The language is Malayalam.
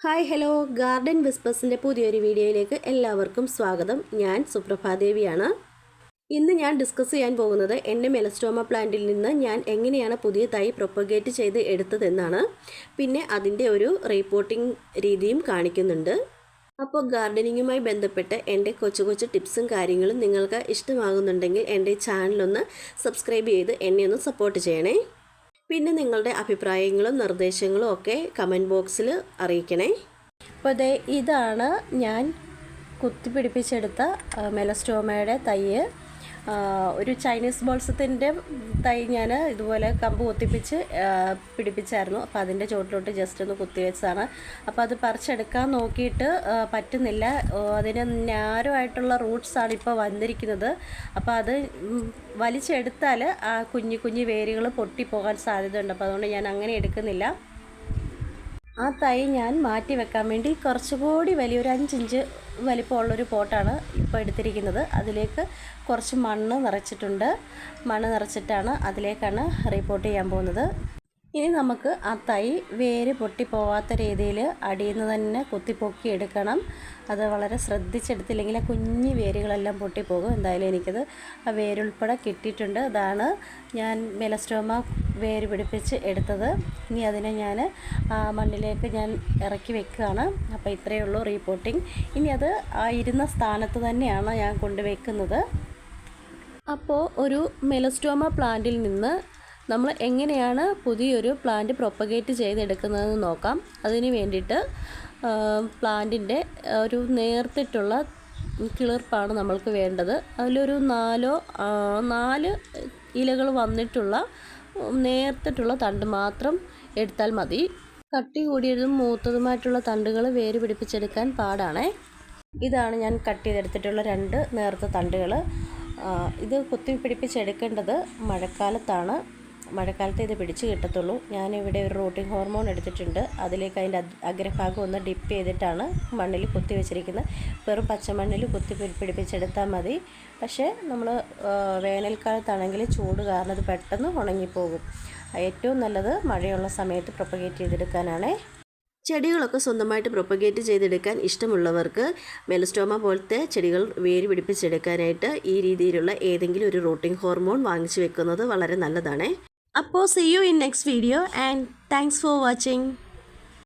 ഹായ് ഹലോ ഗാർഡൻ വിസ്പേഴ്സിൻ്റെ പുതിയൊരു വീഡിയോയിലേക്ക് എല്ലാവർക്കും സ്വാഗതം. ഞാൻ സുപ്രഭാദേവിയാണ്. ഇന്ന് ഞാൻ ഡിസ്കസ് ചെയ്യാൻ പോകുന്നത് എൻ്റെ മെലസ്റ്റോമ പ്ലാന്റിൽ നിന്ന് ഞാൻ എങ്ങനെയാണ് പുതിയ തൈ പ്രൊപ്പഗേറ്റ് ചെയ്ത് എടുത്തതെന്നാണ്. പിന്നെ അതിൻ്റെ ഒരു റിപ്പോർട്ടിംഗ് രീതിയും കാണിക്കുന്നുണ്ട്. അപ്പോൾ ഗാർഡനിങ്ങുമായി ബന്ധപ്പെട്ട് എൻ്റെ കൊച്ചു കൊച്ചു ടിപ്സും കാര്യങ്ങളും നിങ്ങൾക്ക് ഇഷ്ടമാകുന്നുണ്ടെങ്കിൽ എൻ്റെ ചാനലൊന്ന് സബ്സ്ക്രൈബ് ചെയ്ത് എന്നെ ഒന്ന് സപ്പോർട്ട് ചെയ്യണേ. പിന്നെ നിങ്ങളുടെ അഭിപ്രായങ്ങളും നിർദ്ദേശങ്ങളും ഒക്കെ കമൻറ്റ് ബോക്സിൽ അറിയിക്കണേ. അപ്പോൾ ഇതാണ് ഞാൻ കുത്തിപ്പിടിപ്പിച്ചെടുത്ത മെലസ്റ്റോമയുടെ തൈ. ഒരു ചൈനീസ് ബോൾസത്തിൻ്റെ തൈ ഞാൻ ഇതുപോലെ കമ്പ് കുത്തിപ്പിച്ച് പിടിപ്പിച്ചായിരുന്നു. അപ്പോൾ അതിൻ്റെ ചുവട്ടിലോട്ട് ജസ്റ്റ് ഒന്ന് കുത്തിവെച്ചതാണ്. അപ്പോൾ അത് പറിച്ചെടുക്കാൻ നോക്കിയിട്ട് പറ്റുന്നില്ല. അതിന് നാരോ ആയിട്ടുള്ള റൂട്ട്സാണ് ഇപ്പോൾ വന്നിരിക്കുന്നത്. അപ്പോൾ അത് വലിച്ചെടുത്താൽ ആ കുഞ്ഞു കുഞ്ഞു വേരുകൾ പൊട്ടിപ്പോകാൻ സാധ്യതയുണ്ട്. അപ്പോൾ അതുകൊണ്ട് ഞാൻ അങ്ങനെ എടുക്കുന്നില്ല. ആ തൈ ഞാൻ മാറ്റി വെക്കാൻ വേണ്ടി കുറച്ചുകൂടി വലിയൊരു 5 ഇഞ്ച് വലിപ്പമുള്ളൊരു പോട്ടാണ് ഇപ്പോൾ എടുത്തിരിക്കുന്നത്. അതിലേക്ക് കുറച്ച് മണ്ണ് നിറച്ചിട്ടാണ് അതിലേക്കാണ് റിപ്പോർട്ട് ചെയ്യാൻ പോകുന്നത്. ഇനി നമുക്ക് ആ തൈ വേര് പൊട്ടിപ്പോവാത്ത രീതിയിൽ അടിയിൽ നിന്ന് തന്നെ കുത്തിപ്പൊക്കി എടുക്കണം. അത് വളരെ ശ്രദ്ധിച്ചെടുത്തില്ലെങ്കിൽ ആ കുഞ്ഞു വേരുകളെല്ലാം പൊട്ടിപ്പോകും. എന്തായാലും എനിക്കത് ആ വേരുൾപ്പെടെ കിട്ടിയിട്ടുണ്ട്. അതാണ് ഞാൻ മെലസ്റ്റോമ വേര് പിടിപ്പിച്ച് എടുത്തത്. ഇനി അതിനെ ഞാൻ മണ്ണിലേക്ക് ഞാൻ ഇറക്കി വെക്കുകയാണ്. അപ്പോൾ ഇത്രയേ ഉള്ളൂ റിപ്പോർട്ടിംഗ്. ഇനി അത് ആ ഇരുന്ന സ്ഥാനത്ത് തന്നെയാണ് ഞാൻ കൊണ്ടുവയ്ക്കുന്നത്. അപ്പോൾ ഒരു മെലസ്റ്റോമ പ്ലാന്റിൽ നിന്ന് നമ്മൾ എങ്ങനെയാണ് പുതിയൊരു പ്ലാന്റ് പ്രൊപ്പഗേറ്റ് ചെയ്തെടുക്കുന്നതെന്ന് നോക്കാം. അതിന് വേണ്ടിയിട്ട് പ്ലാന്റിൻ്റെ ഒരു നേർത്തിട്ടുള്ള കിളിർപ്പാണ് നമ്മൾക്ക് വേണ്ടത്. അതിലൊരു 4 ഇലകൾ വന്നിട്ടുള്ള നേർത്തിട്ടുള്ള തണ്ട് മാത്രം എടുത്താൽ മതി. കട്ടി കൂടിയതും മൂത്തതുമായിട്ടുള്ള തണ്ടുകൾ വേര് പിടിപ്പിച്ചെടുക്കാൻ പാടാണേ. ഇതാണ് ഞാൻ കട്ട് ചെയ്തെടുത്തിട്ടുള്ള 2 നേർത്ത തണ്ടുകൾ. ഇത് കുത്തി പിടിപ്പിച്ചെടുക്കേണ്ടത് മഴക്കാലത്താണ്. മഴക്കാലത്ത് ഇത് പിടിച്ച് കിട്ടത്തുള്ളൂ. ഞാനിവിടെ ഒരു റൂട്ടിംഗ് ഹോർമോൺ എടുത്തിട്ടുണ്ട്. അതിലേക്ക് അതിൻ്റെ അഗ്രഭാഗം ഒന്ന് ഡിപ്പ് ചെയ്തിട്ടാണ് മണ്ണിൽ കുത്തി വെച്ചിരിക്കുന്നത്. വെറും പച്ചമണ്ണിൽ കുത്തി പിടിപ്പിച്ചെടുത്താൽ മതി. പക്ഷേ നമ്മൾ വേനൽക്കാലത്താണെങ്കിൽ ചൂട് കാരണം ഇത് പെട്ടെന്ന് ഉണങ്ങിപ്പോകും. ഏറ്റവും നല്ലത് മഴയുള്ള സമയത്ത് പ്രൊപ്പഗേറ്റ് ചെയ്തെടുക്കാനാണ്. ചെടികളൊക്കെ സ്വന്തമായിട്ട് പ്രൊപ്പഗേറ്റ് ചെയ്തെടുക്കാൻ ഇഷ്ടമുള്ളവർക്ക് മെലസ്റ്റോമ പോലത്തെ ചെടികൾ വേര് പിടിപ്പിച്ചെടുക്കാനായിട്ട് ഈ രീതിയിലുള്ള ഏതെങ്കിലും ഒരു റൂട്ടിംഗ് ഹോർമോൺ വാങ്ങിച്ചു വെക്കുന്നത് വളരെ നല്ലതാണ്. അപ്പോൾ see you in next video and thanks for watching.